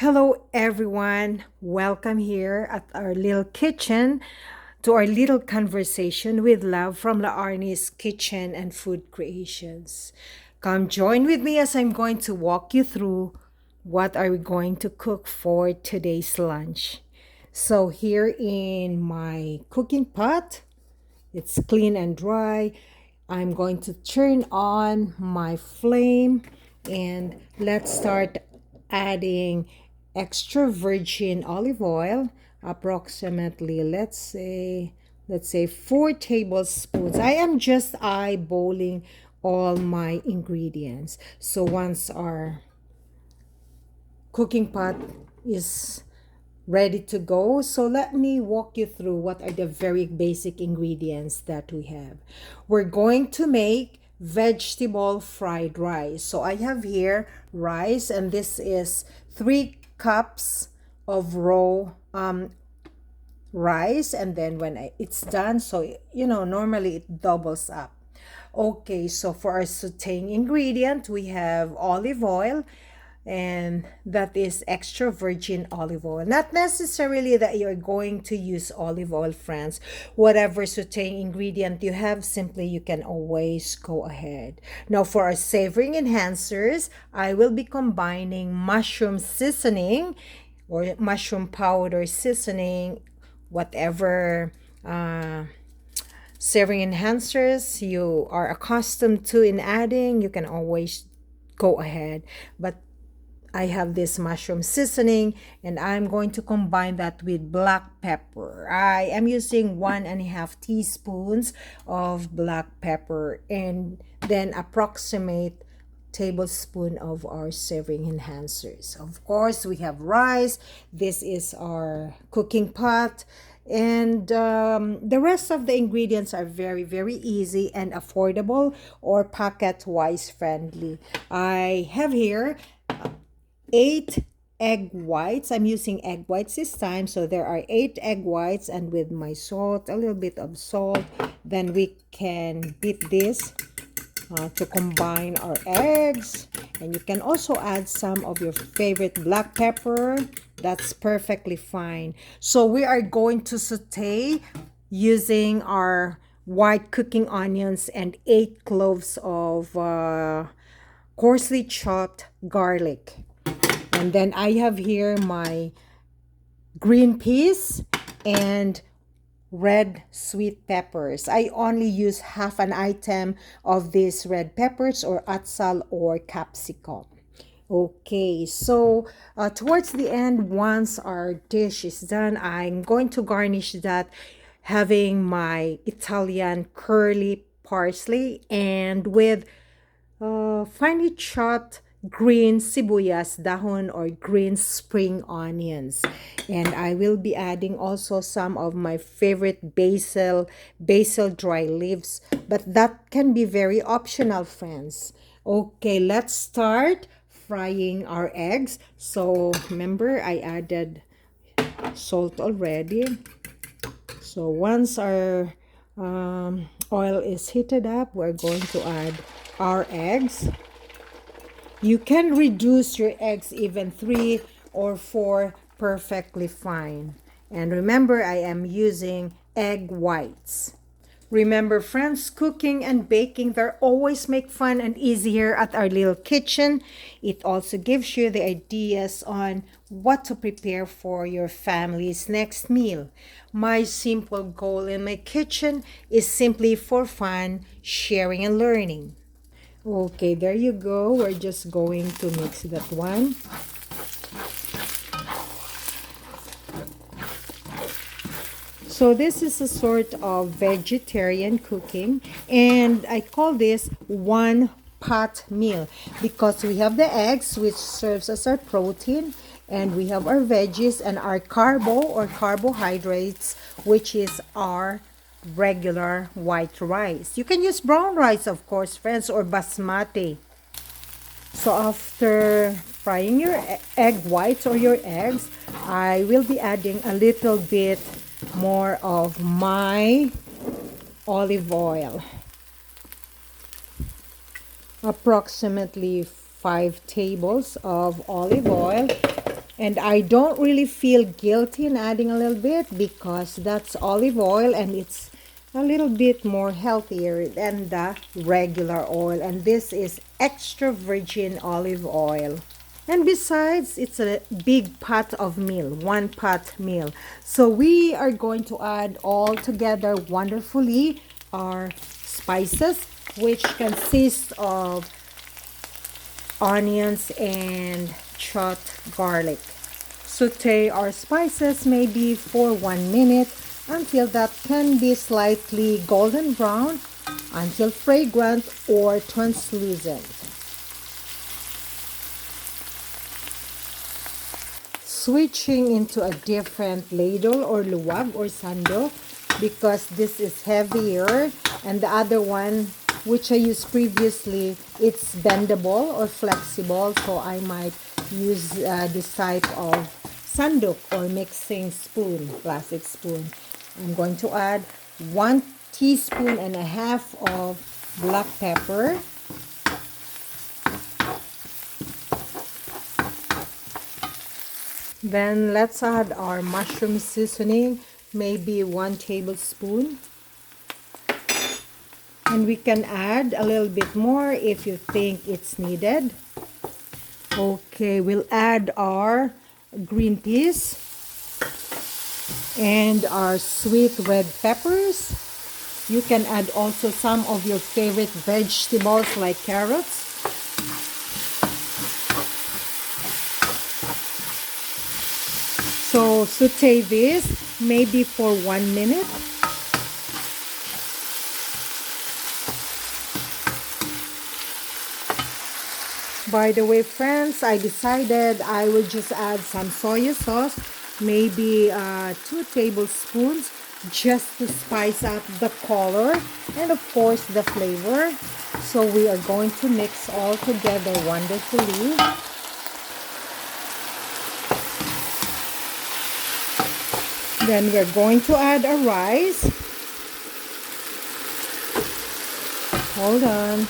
Hello, everyone. Welcome here at our little kitchen to our little conversation with love from La Arnie's Kitchen and Food Creations. Come join with me as I'm going to walk you through what are we going to cook for today's lunch. So here in my cooking pot, it's clean and dry. I'm going to turn on my flame and let's start adding extra virgin olive oil, approximately let's say 4 tablespoons. I am just eyeballing all my ingredients. So once our cooking pot is ready to go. So let me walk you through what are the very basic ingredients that we have. We're going to make vegetable fried rice. So I have here rice, and this is 3 cups of raw rice. And then when it's done, so normally it doubles up. Okay, so for our sauteing ingredient, we have olive oil, and that is extra virgin olive oil. Not necessarily that you're going to use olive oil, friends. Whatever sauteing ingredient you have, simply you can always go ahead. Now, for our savoring enhancers, I will be combining mushroom seasoning or mushroom powder seasoning, whatever savory enhancers you are accustomed to in adding, you can always go ahead. But I have this mushroom seasoning, and I'm going to combine that with black pepper. I am using 1.5 teaspoons of black pepper, and then approximate tablespoon of our savoring enhancers. Of course, we have rice. This is our cooking pot. And the rest of the ingredients are very, very easy and affordable or pocket-wise friendly. I have here 8 egg whites. I'm using egg whites this time. So there are 8 egg whites, and with my salt, a little bit of salt, then we can beat this to combine our eggs. And you can also add some of your favorite black pepper. That's perfectly fine. So we are going to saute using our white cooking onions and 8 cloves of coarsely chopped garlic. And then I have here my green peas and red sweet peppers. I only use half an item of these red peppers, or atsal or capsicum. Okay, so towards the end, once our dish is done, I'm going to garnish that having my Italian curly parsley and with finely chopped green sibuyas dahon or green spring onions. And I will be adding also some of my favorite basil dry leaves, but that can be very optional, friends. Okay, let's start frying our eggs. So remember, I added salt already. So once our oil is heated up, we're going to add our eggs. You can reduce your eggs even 3 or 4, perfectly fine. And remember, I am using egg whites. Remember, friends, cooking and baking, they always make fun and easier at our little kitchen. It also gives you the ideas on what to prepare for your family's next meal. My simple goal in my kitchen is simply for fun, sharing, and learning. Okay, there you go. We're just going to mix that one. So this is a sort of vegetarian cooking, and I call this one pot meal because we have the eggs, which serves as our protein, and we have our veggies and our carbo or carbohydrates, which is our regular white rice. You can use brown rice, of course, friends, or basmati. So after frying your egg whites or your eggs, I will be adding a little bit more of my olive oil. Approximately 5 tables of olive oil. And I don't really feel guilty in adding a little bit because that's olive oil and it's a little bit more healthier than the regular oil. And this is extra virgin olive oil. And besides, it's a big pot of meal, one pot meal. So we are going to add all together wonderfully our spices, which consist of onions and chopped garlic. Saute our spices maybe for 1 minute until that can be slightly golden brown, until fragrant or translucent. Switching into a different ladle or luwag or sando because this is heavier, and the other one which I used previously, it's bendable or flexible, so I might use this type of sandok or mixing spoon, plastic spoon. I'm going to add 1.5 teaspoons of black pepper. Then let's add our mushroom seasoning, maybe 1 tablespoon. And we can add a little bit more if you think it's needed. Okay, we'll add our green peas and our sweet red peppers. You can add also some of your favorite vegetables like carrots. So saute this maybe for 1 minute. By the way, friends, I decided I will just add some soy sauce, maybe 2 tablespoons, just to spice up the color and of course the flavor. So we are going to mix all together wonderfully. Then we're going to add a rice. Hold on.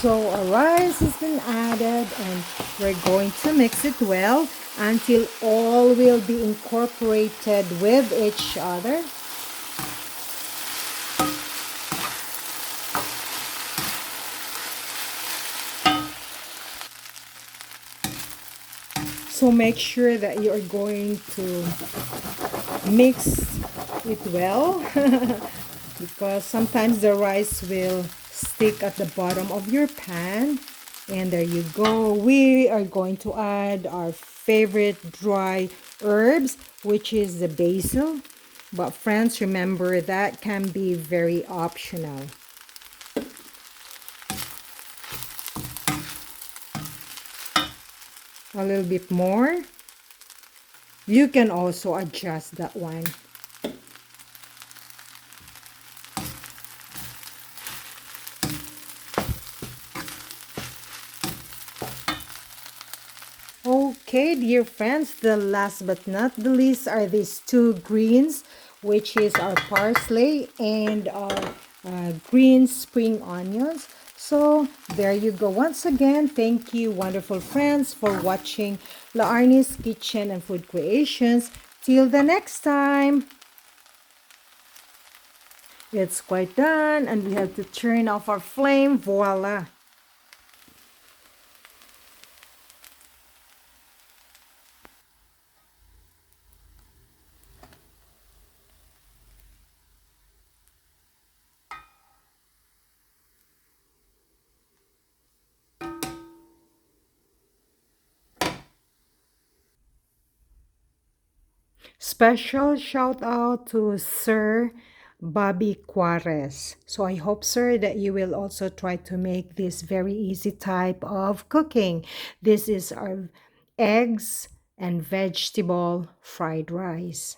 So our rice has been added and we're going to mix it well until all will be incorporated with each other. So make sure that you are going to mix it well because sometimes the rice will stick at the bottom of your pan. And there you go. We are going to add our favorite dry herbs, which is the basil. But friends, remember that can be very optional. A little bit more. You can also adjust that one. Okay, dear friends, the last but not the least are these two greens, which is our parsley and our green spring onions. So there you go. Once again, thank you, wonderful friends, for watching La Arnie's Kitchen and Food Creations. Till the next time. It's quite done, and we have to turn off our flame. Voila! Special shout out to Sir Bobby Juarez. So I hope, sir, that you will also try to make this very easy type of cooking. This is our eggs and vegetable fried rice.